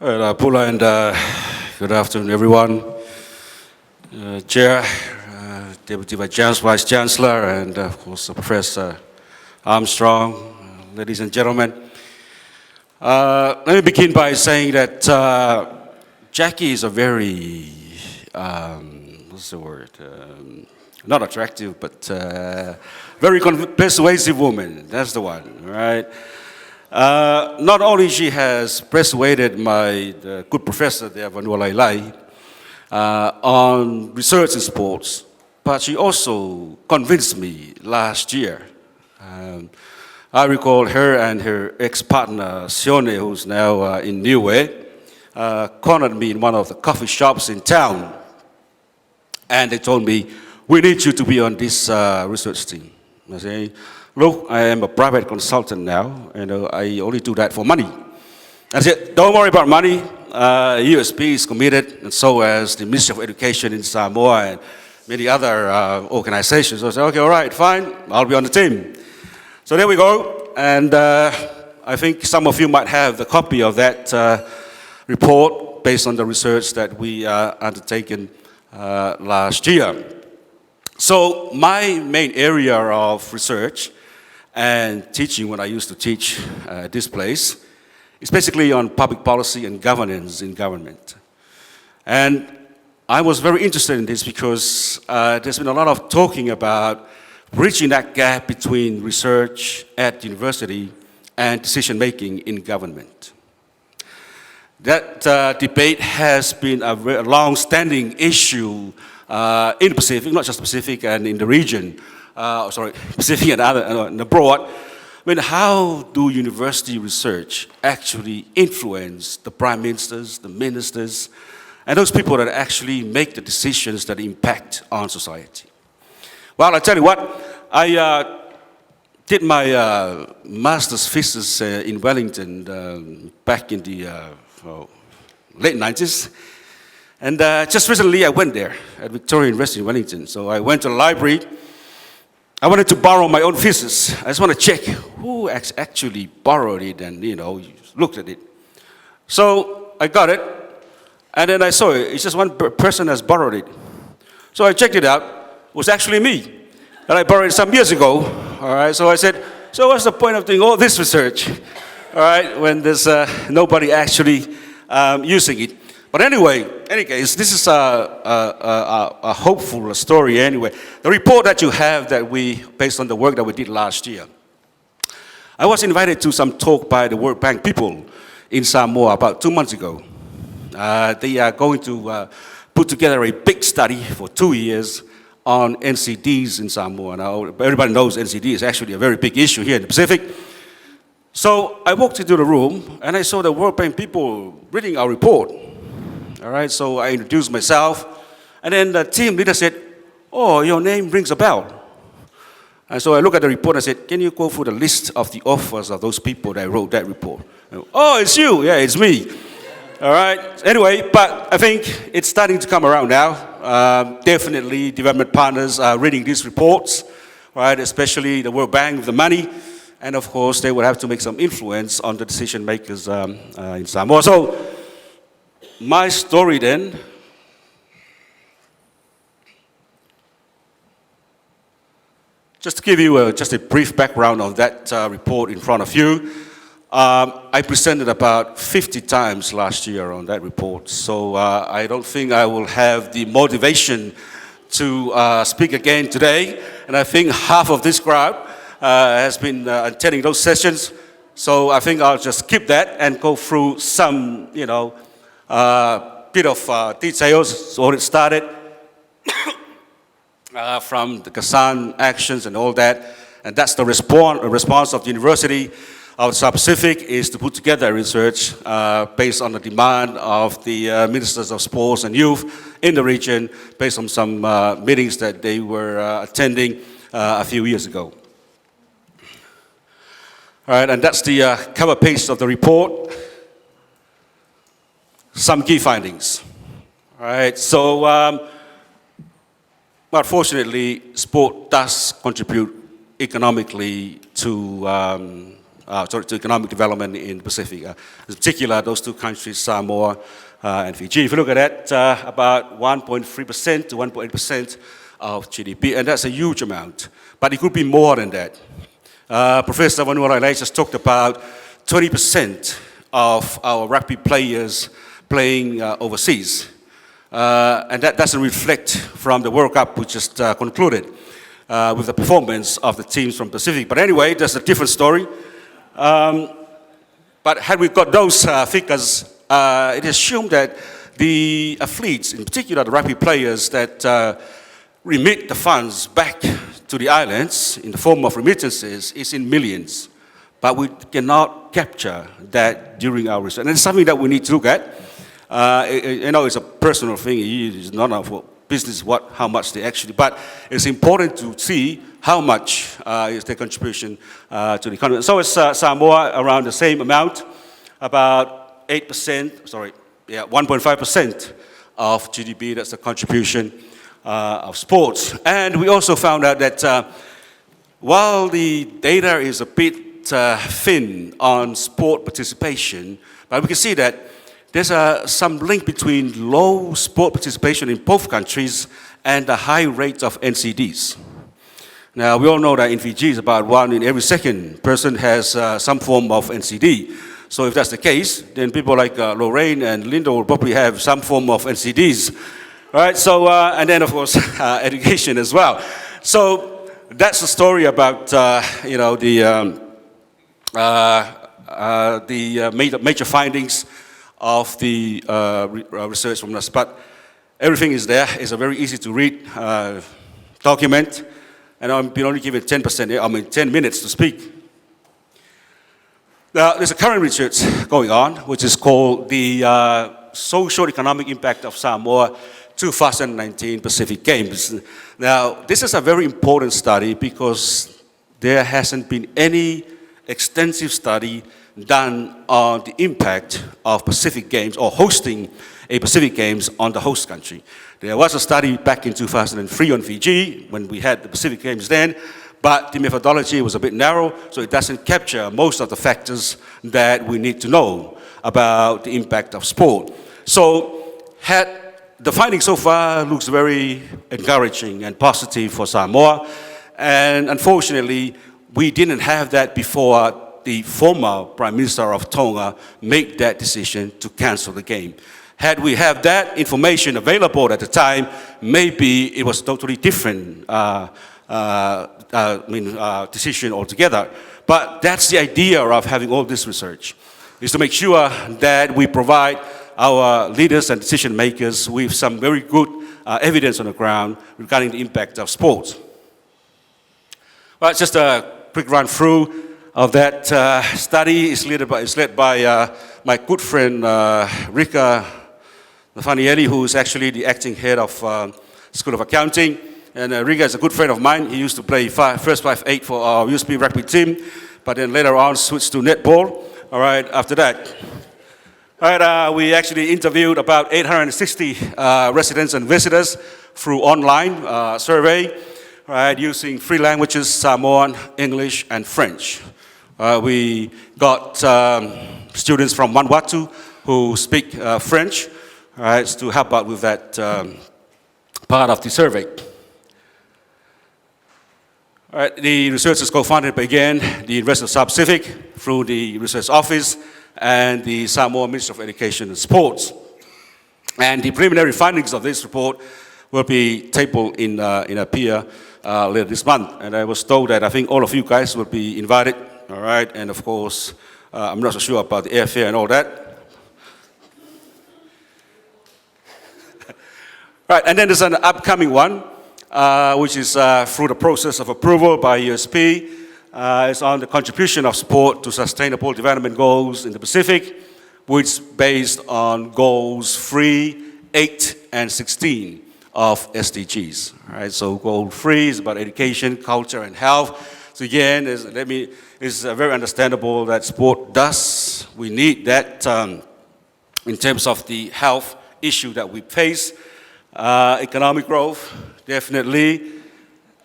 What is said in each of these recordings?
All right, Pula, and good afternoon, everyone. Chair, Deputy Vice-Chancellor, and of course, Professor Armstrong, ladies and gentlemen. Let me begin by saying that Jackie is a very, what's the word? Not attractive, but very persuasive woman. That's the one, right? Not only she has persuaded my good professor there, Vanua Lailai, on research in sports, but she also convinced me last year. I recall her and her ex-partner, Sione, who's now in Niue, cornered me in one of the coffee shops in town. And they told me, we need you to be on this research team. I say, look, I am a private consultant now, and I only do that for money. I said, don't worry about money. USP is committed, and so as the Ministry of Education in Samoa and many other organizations. So I said, okay, all right, fine, I'll be on the team. So there we go, and I think some of you might have the copy of that report based on the research that we undertaken last year. So my main area of research and teaching when I used to teach at this place is basically on public policy and governance in government. And I was very interested in this because there's been a lot of talking about bridging that gap between research at university and decision-making in government. That debate has been a very long-standing issue in the Pacific, not just Pacific and in the region, Pacific and other, and abroad. I mean, how do university research actually influence the prime ministers, the ministers, and those people that actually make the decisions that impact on society? Well, I tell you what, I did my master's thesis in Wellington back in the late 90s. And just recently I went there at Victoria University in Wellington. So I went to the library. I wanted to borrow my own thesis. I just want to check who actually borrowed it and, looked at it. So I got it. And then I saw it. It's just one person has borrowed it. So I checked it out. It was actually me. And I borrowed it some years ago. All right. So I said, so what's the point of doing all this research? All right. When there's nobody actually using it. But anyway, in any case, this is a hopeful story anyway. The report that you have that based on the work that we did last year. I was invited to some talk by the World Bank people in Samoa about 2 months ago. They are going to put together a big study for 2 years on NCDs in Samoa. Now, everybody knows NCD is actually a very big issue here in the Pacific. So I walked into the room and I saw the World Bank people reading our report. All right, so I introduced myself, and then the team leader said, oh, your name rings a bell. And so I looked at the report and I said, can you go through the list of the authors of those people that wrote that report? Oh, it's you. Yeah, it's me. All right. Anyway, but I think it's starting to come around now. Definitely development partners are reading these reports, right, especially the World Bank with the money. And of course, they will have to make some influence on the decision makers in Samoa. So, my story then, just to give you just a brief background on that report in front of you. I presented about 50 times last year on that report, so I don't think I will have the motivation to speak again today. And I think half of this crowd has been attending those sessions, so I think I'll just keep that and go through some, bit of details, so it started from the Kazan actions and all that, and that's the response of the University of South Pacific is to put together research based on the demand of the ministers of sports and youth in the region, based on some meetings that they were attending a few years ago. All right, and that's the cover page of the report. Some key findings. All right, so unfortunately, sport does contribute economically to to economic development in the Pacific. In particular, those two countries, Samoa and Fiji. If you look at that, about 1.3% to 1.8% of GDP, and that's a huge amount. But it could be more than that. Professor Vanua just talked about 20% of our rugby players playing overseas. And that doesn't reflect from the World Cup, which just concluded with the performance of the teams from Pacific. But anyway, that's a different story. But had we got those figures, it is assumed that the athletes, in particular the rugby players that remit the funds back to the islands in the form of remittances, is in millions. But we cannot capture that during our research. And it's something that we need to look at. It's a personal thing. It's not our business how much they actually, but it's important to see how much is their contribution to the economy. So it's Samoa around the same amount, about 1.5% of GDP. That's the contribution of sports. And we also found out that while the data is a bit thin on sport participation, but we can see that there's some link between low sport participation in both countries and the high rate of NCDs. Now, we all know that in Fiji, about 1 in every second person has some form of NCD. So if that's the case, then people like Lorraine and Linda will probably have some form of NCDs. Right? So, and then, of course, education as well. So that's the story about, the major findings of the research from us. But everything is there. It's a very easy to read document. And I've been only given 10 minutes to speak. Now, there's a current research going on, which is called the Social Economic Impact of Samoa 2019 Pacific Games. Now, this is a very important study because there hasn't been any extensive study done on the impact of Pacific Games or hosting a Pacific Games on the host country. There was a study back in 2003 on Fiji when we had the Pacific Games then, but the methodology was a bit narrow, so it doesn't capture most of the factors that we need to know about the impact of sport. So the findings so far looks very encouraging and positive for Samoa, and unfortunately, we didn't have that before the former Prime Minister of Tonga made that decision to cancel the game. Had we had that information available at the time, maybe it was totally different decision altogether. But that's the idea of having all this research, is to make sure that we provide our leaders and decision makers with some very good evidence on the ground regarding the impact of sports. Well, just a quick run through of that study. Is led by my good friend Rika Nafanieli, who is actually the acting head of School of Accounting. And Rika is a good friend of mine. He used to play first 5-8 for our USB rugby team, but then later on switched to netball. All right, after that. All right, we actually interviewed about 860 residents and visitors through online survey, right, using 3 languages, Samoan, English, and French. We got students from Vanuatu who speak French, right, to help out with that part of the survey. All right, the research is co-funded by, again, the University of South Pacific through the Research Office and the Samoa Ministry of Education and Sports. And the preliminary findings of this report will be tabled in a peer later this month. And I was told that I think all of you guys will be invited, all right? And of course, I'm not so sure about the airfare and all that. Right, and then there's an upcoming one, which is through the process of approval by USP. It's on the contribution of sport to sustainable development goals in the Pacific, which is based on goals 3, 8, and 16 of SDGs. All right, so goal 3 is about education, culture, and health. So again, it's very understandable that sport does. We need that in terms of the health issue that we face. Economic growth, definitely,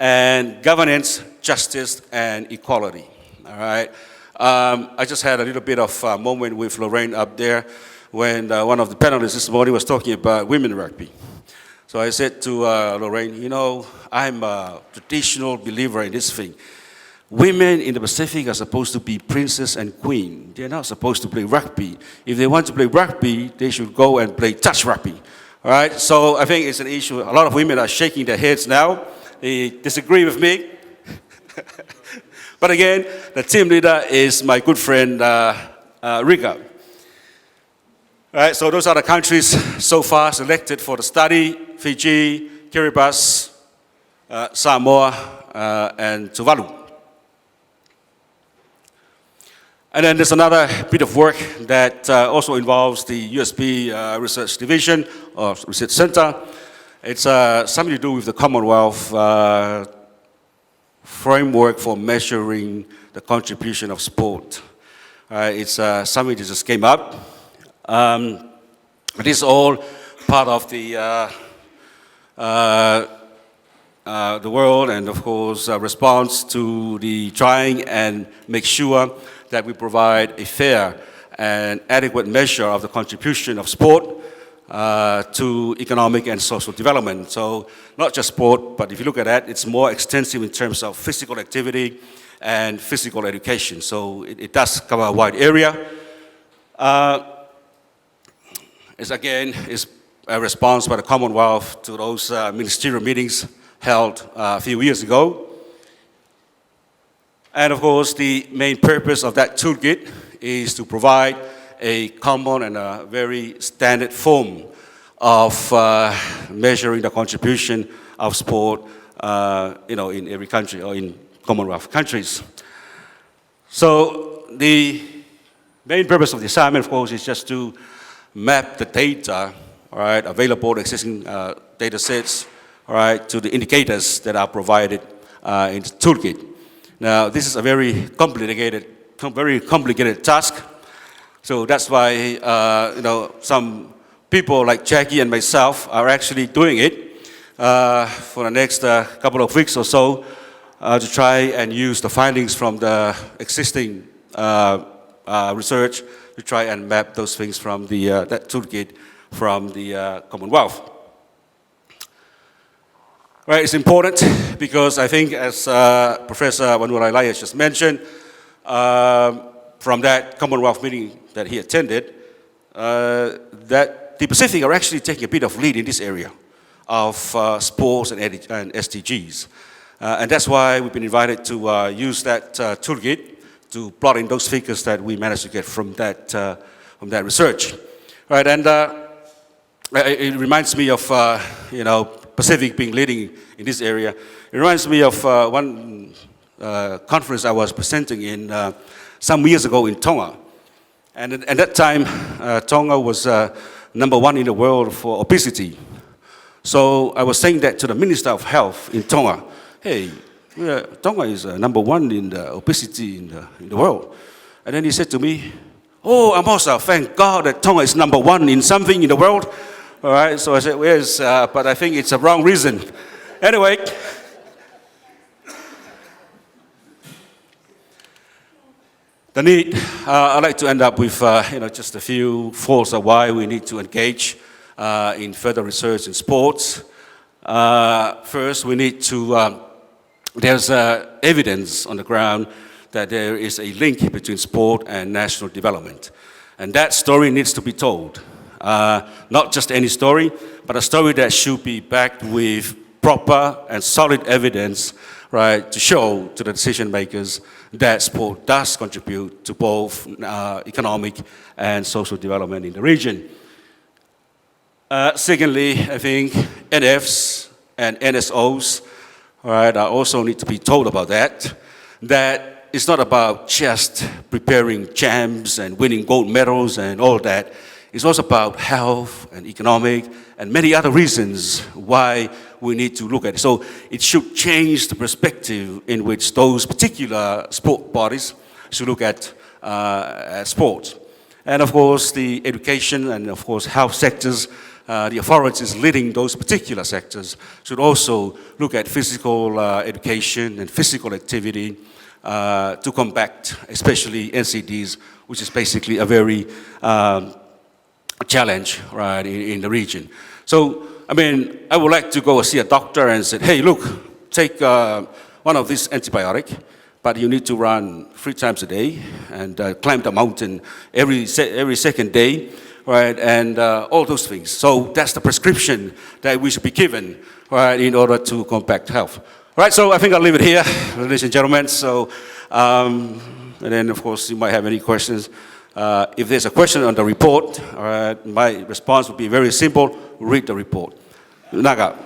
and governance, justice, and equality. All right. I just had a little bit of a moment with Lorraine up there when one of the panelists this morning was talking about women rugby. So I said to Lorraine, you know, I'm a traditional believer in this thing. Women in the Pacific are supposed to be princess and queen. They're not supposed to play rugby. If they want to play rugby, they should go and play touch rugby. All right, so I think it's an issue. A lot of women are shaking their heads now. They disagree with me. But again, the team leader is my good friend, Rika. All right, so those are the countries so far selected for the study: Fiji, Kiribati, Samoa, and Tuvalu. And then there's another bit of work that also involves the USP Research Division or Research Center. It's something to do with the Commonwealth framework for measuring the contribution of sport. It's something that just came up. It is all part of the world and, of course, response to the trying and make sure that we provide a fair and adequate measure of the contribution of sport to economic and social development. So not just sport, but if you look at that, it's more extensive in terms of physical activity and physical education. So it does cover a wide area. It's a response by the Commonwealth to those ministerial meetings held a few years ago. And of course, the main purpose of that toolkit is to provide a common and a very standard form of measuring the contribution of sport, in every country or in Commonwealth countries. So the main purpose of the assignment, of course, is just to map the data, all right, available existing data sets, all right, to the indicators that are provided in the toolkit. Now, this is a very complicated task. So that's why, some people like Jackie and myself are actually doing it for the next couple of weeks or so to try and use the findings from the existing research to try and map those things from that toolkit from the Commonwealth. Right, it's important because I think, as Professor Wanulailai has just mentioned, from that Commonwealth meeting that he attended, that the Pacific are actually taking a bit of lead in this area of sports and SDGs. And that's why we've been invited to use that toolkit to plot in those figures that we managed to get from that research. Right, and it reminds me of, Pacific being leading in this area. It reminds me of one conference I was presenting in some years ago in Tonga. And at that time, Tonga was number one in the world for obesity. So I was saying that to the Minister of Health in Tonga. Hey, Tonga is number one in the obesity in the world. And then he said to me, oh, Amosa, thank God that Tonga is number one in something in the world. All right, so I said, yes, but I think it's a wrong reason. Anyway, the need, I'd like to end up with just a few thoughts of why we need to engage in further research in sports. First, we need to, there's evidence on the ground that there is a link between sport and national development. And that story needs to be told. Not just any story, but a story that should be backed with proper and solid evidence, right, to show to the decision makers that sport does contribute to both economic and social development in the region. Secondly, I think NFs and NSOs, right, also need to be told about that it's not about just preparing champs and winning gold medals and all that. It's also about health and economic and many other reasons why we need to look at it. So it should change the perspective in which those particular sport bodies should look at sports. And of course, the education and of course health sectors, the authorities leading those particular sectors should also look at physical education and physical activity to combat, especially NCDs, which is basically a very challenge, right, in the region. So, I mean, I would like to go see a doctor and say, hey, look, take one of these antibiotic, but you need to run 3 times a day and climb the mountain every second day, right, and all those things. So that's the prescription that we should be given, right, in order to combat health. Right, so I think I'll leave it here, ladies and gentlemen. So, and then of course you might have any questions. If there's a question on the report, my response would be very simple: read the report. Naga.